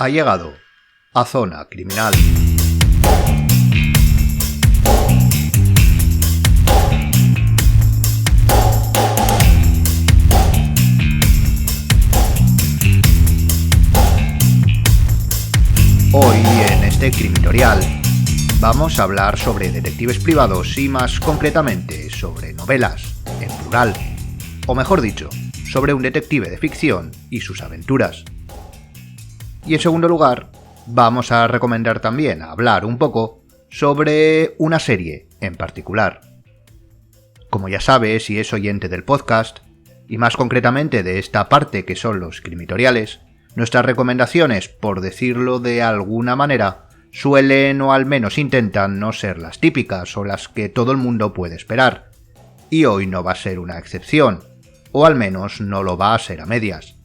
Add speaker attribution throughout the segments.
Speaker 1: Ha llegado a Zona Criminal. Hoy, en este Crimitorial, vamos a hablar sobre detectives privados y, más concretamente, sobre novelas, en plural, o mejor dicho, sobre un detective de ficción y sus aventuras. Y en segundo lugar, vamos a recomendar también hablar un poco sobre una serie en particular. Como ya sabes, si es oyente del podcast, y más concretamente de esta parte que son los crimitoriales, nuestras recomendaciones, por decirlo de alguna manera, suelen o al menos intentan no ser las típicas o las que todo el mundo puede esperar. Y hoy no va a ser una excepción, o al menos no lo va a ser a medias.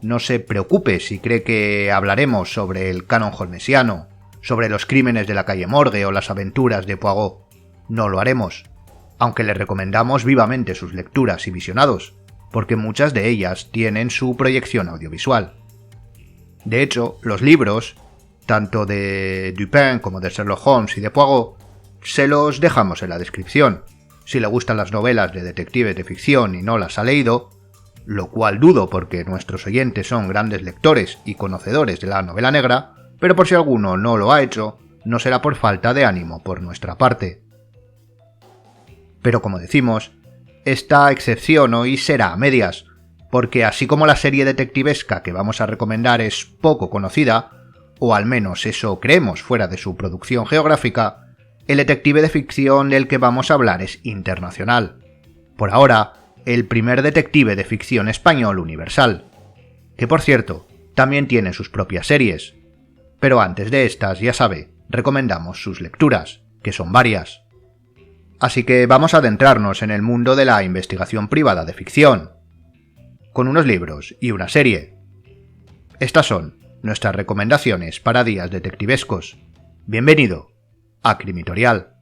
Speaker 1: No se preocupe si cree que hablaremos sobre el canon holmesiano, sobre los crímenes de la calle Morgue o las aventuras de Poirot. No lo haremos, aunque le recomendamos vivamente sus lecturas y visionados, porque muchas de ellas tienen su proyección audiovisual. De hecho, los libros, tanto de Dupin como de Sherlock Holmes y de Poirot, se los dejamos en la descripción. Si le gustan las novelas de detectives de ficción y no las ha leído, lo cual dudo porque nuestros oyentes son grandes lectores y conocedores de la novela negra, pero por si alguno no lo ha hecho, no será por falta de ánimo por nuestra parte. Pero como decimos, esta excepción hoy será a medias, porque así como la serie detectivesca que vamos a recomendar es poco conocida, o al menos eso creemos fuera de su producción geográfica, el detective de ficción del que vamos a hablar es internacional. Por ahora, el primer detective de ficción español universal, que por cierto, también tiene sus propias series. Pero antes de estas, ya sabe, recomendamos sus lecturas, que son varias. Así que vamos a adentrarnos en el mundo de la investigación privada de ficción, con unos libros y una serie. Estas son nuestras recomendaciones para días detectivescos. Bienvenido a Crimitorial.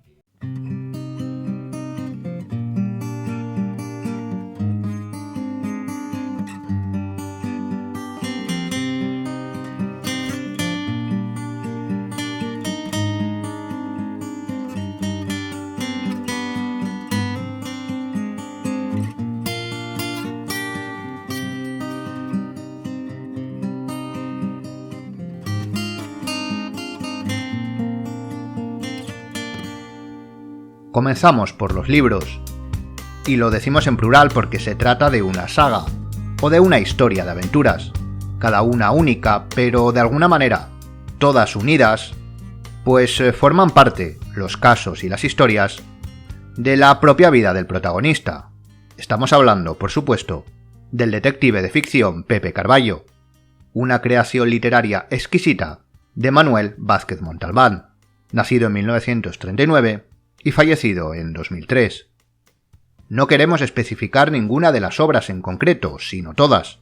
Speaker 1: Comenzamos por los libros, y lo decimos en plural porque se trata de una saga, o de una historia de aventuras, cada una única, pero de alguna manera, todas unidas, pues forman parte, los casos y las historias, de la propia vida del protagonista. Estamos hablando, por supuesto, del detective de ficción Pepe Carballo, una creación literaria exquisita de Manuel Vázquez Montalbán, nacido en 1939, y fallecido en 2003. No queremos especificar ninguna de las obras en concreto, sino todas.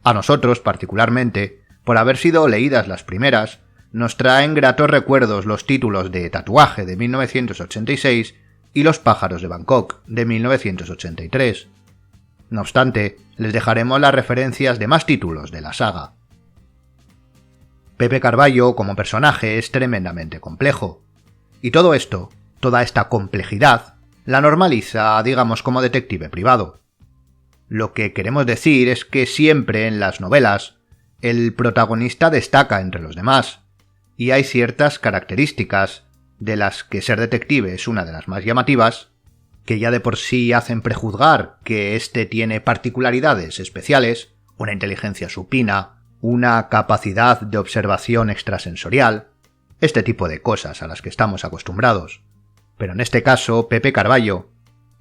Speaker 1: A nosotros, particularmente, por haber sido leídas las primeras, nos traen gratos recuerdos los títulos de Tatuaje de 1986 y Los pájaros de Bangkok de 1983. No obstante, les dejaremos las referencias de más títulos de la saga. Pepe Carballo como personaje es tremendamente complejo, y todo esto, toda esta complejidad, la normaliza, digamos, como detective privado. Lo que queremos decir es que siempre en las novelas, el protagonista destaca entre los demás, y hay ciertas características, de las que ser detective es una de las más llamativas, que ya de por sí hacen prejuzgar que éste tiene particularidades especiales, una inteligencia supina, una capacidad de observación extrasensorial, este tipo de cosas a las que estamos acostumbrados. Pero en este caso, Pepe Carballo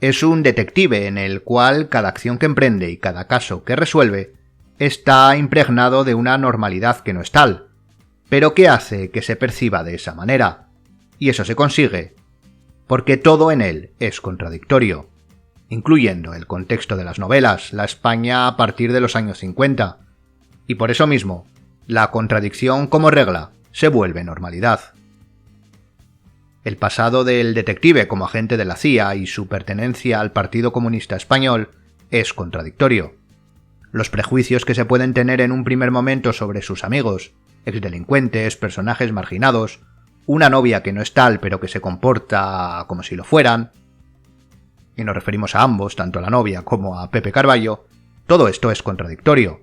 Speaker 1: es un detective en el cual cada acción que emprende y cada caso que resuelve está impregnado de una normalidad que no es tal, pero que hace que se perciba de esa manera. Y eso se consigue porque todo en él es contradictorio, incluyendo el contexto de las novelas, la España a partir de los años 50, y por eso mismo, la contradicción como regla se vuelve normalidad. El pasado del detective como agente de la CIA y su pertenencia al Partido Comunista Español es contradictorio. Los prejuicios que se pueden tener en un primer momento sobre sus amigos exdelincuentes, personajes marginados, una novia que no es tal pero que se comporta como si lo fueran, y nos referimos a ambos, tanto a la novia como a Pepe Carballo. Todo esto es contradictorio,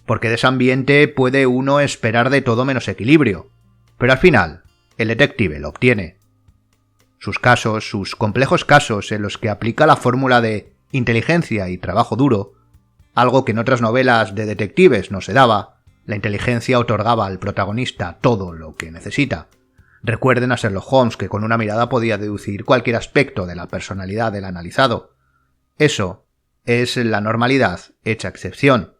Speaker 1: porque de ese ambiente puede uno esperar de todo menos equilibrio, pero al final el detective lo obtiene. Sus casos, sus complejos casos en los que aplica la fórmula de inteligencia y trabajo duro, algo que en otras novelas de detectives no se daba. La inteligencia otorgaba al protagonista todo lo que necesita. Recuerden a Sherlock Holmes, que con una mirada podía deducir cualquier aspecto de la personalidad del analizado. Eso es la normalidad hecha excepción.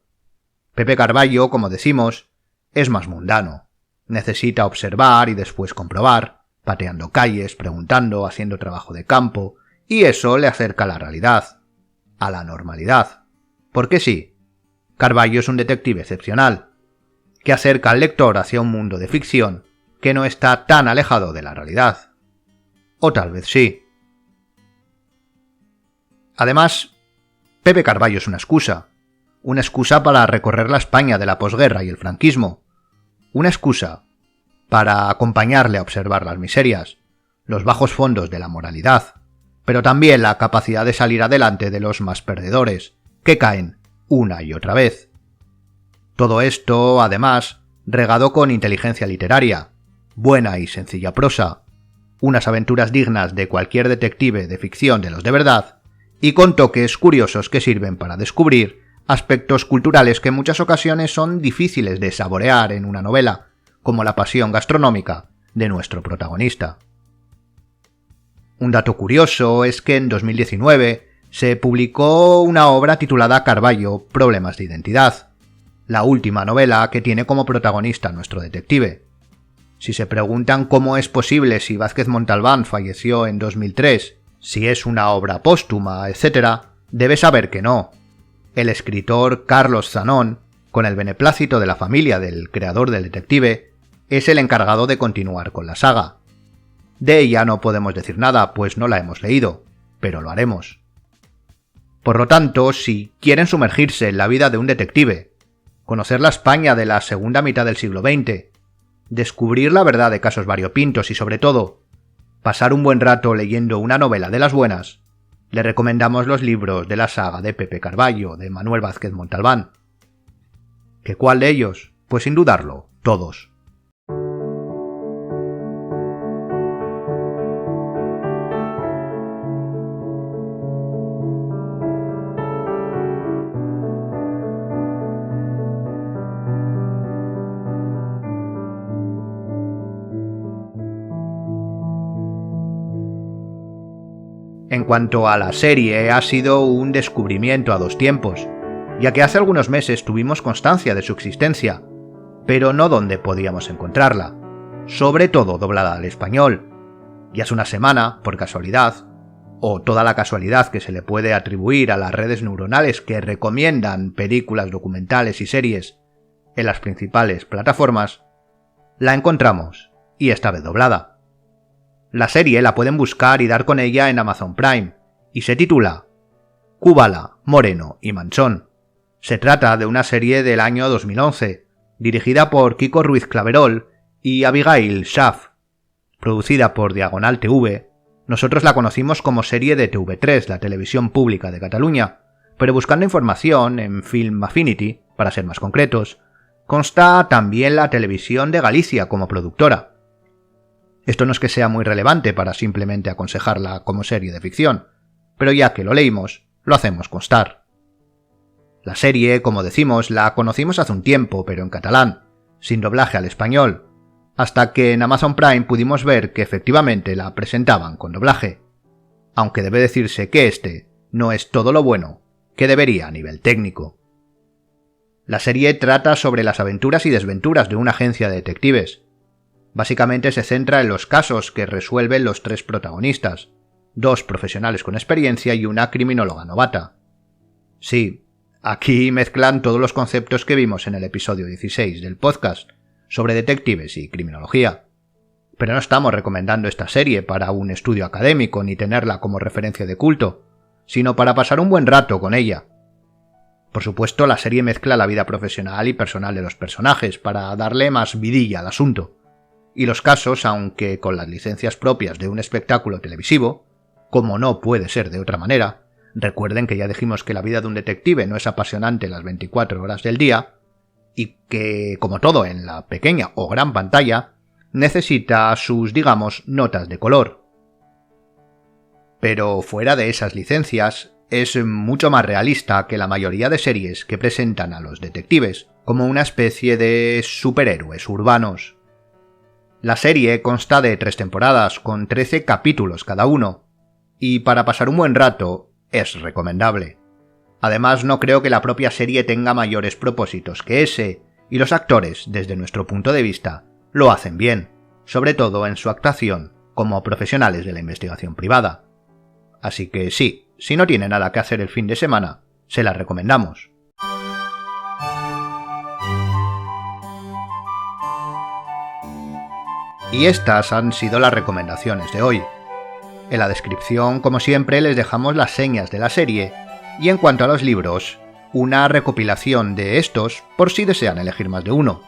Speaker 1: Pepe Carballo, como decimos, es más mundano. Necesita observar y después comprobar, pateando calles, preguntando, haciendo trabajo de campo, y eso le acerca a la realidad, a la normalidad. Porque sí, Carballo es un detective excepcional, que acerca al lector hacia un mundo de ficción que no está tan alejado de la realidad. O tal vez sí. Además, Pepe Carballo es una excusa para recorrer la España de la posguerra y el franquismo, una excusa para acompañarle a observar las miserias, los bajos fondos de la moralidad, pero también la capacidad de salir adelante de los más perdedores, que caen una y otra vez. Todo esto, además, regado con inteligencia literaria, buena y sencilla prosa, unas aventuras dignas de cualquier detective de ficción de los de verdad, y con toques curiosos que sirven para descubrir aspectos culturales que en muchas ocasiones son difíciles de saborear en una novela, como la pasión gastronómica de nuestro protagonista. Un dato curioso es que en 2019 se publicó una obra titulada Carballo, Problemas de Identidad, la última novela que tiene como protagonista nuestro detective. Si se preguntan cómo es posible si Vázquez Montalbán falleció en 2003, si es una obra póstuma, etc., debe saber que no. El escritor Carlos Zanón, con el beneplácito de la familia del creador del detective, es el encargado de continuar con la saga. De ella no podemos decir nada, pues no la hemos leído, pero lo haremos. Por lo tanto, si quieren sumergirse en la vida de un detective, conocer la España de la segunda mitad del siglo XX, descubrir la verdad de casos variopintos y, sobre todo, pasar un buen rato leyendo una novela de las buenas, le recomendamos los libros de la saga de Pepe Carballo, de Manuel Vázquez Montalbán. ¿Que cuál de ellos? Pues sin dudarlo, todos. En cuanto a la serie, ha sido un descubrimiento a dos tiempos, ya que hace algunos meses tuvimos constancia de su existencia, pero no dónde podíamos encontrarla, sobre todo doblada al español. Y hace una semana, por casualidad, o toda la casualidad que se le puede atribuir a las redes neuronales que recomiendan películas, documentales y series en las principales plataformas, la encontramos, y esta vez doblada. La serie la pueden buscar y dar con ella en Amazon Prime, y se titula Kubala, Moreno y Manchón. Se trata de una serie del año 2011, dirigida por Kiko Ruiz Claverol y Abigail Schaff. Producida por Diagonal TV, nosotros la conocimos como serie de TV3, la televisión pública de Cataluña, pero buscando información en Film Affinity, para ser más concretos, consta también la Televisión de Galicia como productora. Esto no es que sea muy relevante para simplemente aconsejarla como serie de ficción, pero ya que lo leímos, lo hacemos constar. La serie, como decimos, la conocimos hace un tiempo, pero en catalán, sin doblaje al español, hasta que en Amazon Prime pudimos ver que efectivamente la presentaban con doblaje, aunque debe decirse que este no es todo lo bueno que debería a nivel técnico. La serie trata sobre las aventuras y desventuras de una agencia de detectives. Básicamente se centra en los casos que resuelven los tres protagonistas, dos profesionales con experiencia y una criminóloga novata. Sí, aquí mezclan todos los conceptos que vimos en el episodio 16 del podcast sobre detectives y criminología. Pero no estamos recomendando esta serie para un estudio académico ni tenerla como referencia de culto, sino para pasar un buen rato con ella. Por supuesto, la serie mezcla la vida profesional y personal de los personajes para darle más vidilla al asunto. Y los casos, aunque con las licencias propias de un espectáculo televisivo, como no puede ser de otra manera, recuerden que ya dijimos que la vida de un detective no es apasionante las 24 horas del día, y que, como todo en la pequeña o gran pantalla, necesita sus, digamos, notas de color. Pero fuera de esas licencias, es mucho más realista que la mayoría de series que presentan a los detectives como una especie de superhéroes urbanos. La serie consta de 3 temporadas con 13 capítulos cada uno, y para pasar un buen rato es recomendable. Además, no creo que la propia serie tenga mayores propósitos que ese, y los actores, desde nuestro punto de vista, lo hacen bien, sobre todo en su actuación como profesionales de la investigación privada. Así que sí, si no tiene nada que hacer el fin de semana, se la recomendamos. Y estas han sido las recomendaciones de hoy. En la descripción, como siempre, les dejamos las señas de la serie, y en cuanto a los libros, una recopilación de estos por si desean elegir más de uno,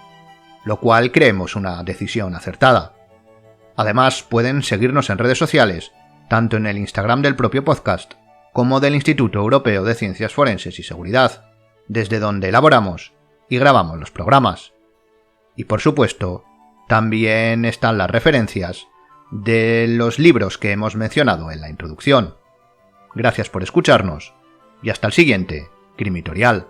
Speaker 1: lo cual creemos una decisión acertada. Además, pueden seguirnos en redes sociales, tanto en el Instagram del propio podcast, como del Instituto Europeo de Ciencias Forenses y Seguridad, desde donde elaboramos y grabamos los programas. Y por supuesto, también están las referencias de los libros que hemos mencionado en la introducción. Gracias por escucharnos y hasta el siguiente Crimitorial.